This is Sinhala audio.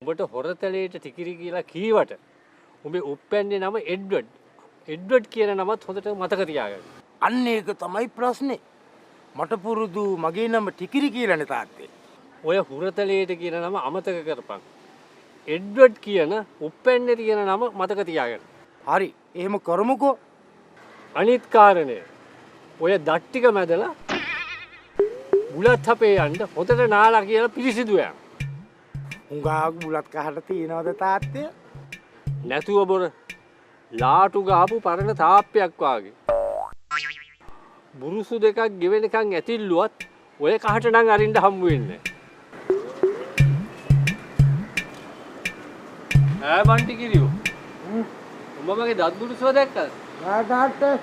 උඹට හොරතලයට ටිකිරි කියලා කීවට උඹේ උප්පැන්නේ නම එඩ්වඩ්. එඩ්වඩ් කියන නමත් හොඳට මතක තියාගන්න. අන්න ඒක තමයි ප්‍රශ්නේ. මට පුරුදු මගේ නම ටිකිරි කියලානේ තාත්තේ. ඔය හුරතලයට කියන නම අමතක කරපන්. එඩ්වඩ් කියන උප්පැන්නේ කියන නම මතක තියාගන්න. හරි. එහෙම කරමුකෝ. අනිත් කාරණය ඔය දත් ටික මැදලා බුලත් අපේ යන්න හොඳට නාලා කියලා පිළිසිදු යන්න. උඟාක් බුලත් කහට තියනවද තාත්තේ? නැතුව බොර ලාටු ගහපු පරණ තාප්පයක් වාගේ. බුරුසු දෙකක් ගෙවෙනකන් ඇතිල්ලුවත් ඔය කහට නම් අරින්න හම්බ වෙන්නේ නැහැ. ඈ බන්ටි කිරියෝ. උඹ මගේ දත් බුරුසුව දැක්කද? ආ තාත්තේ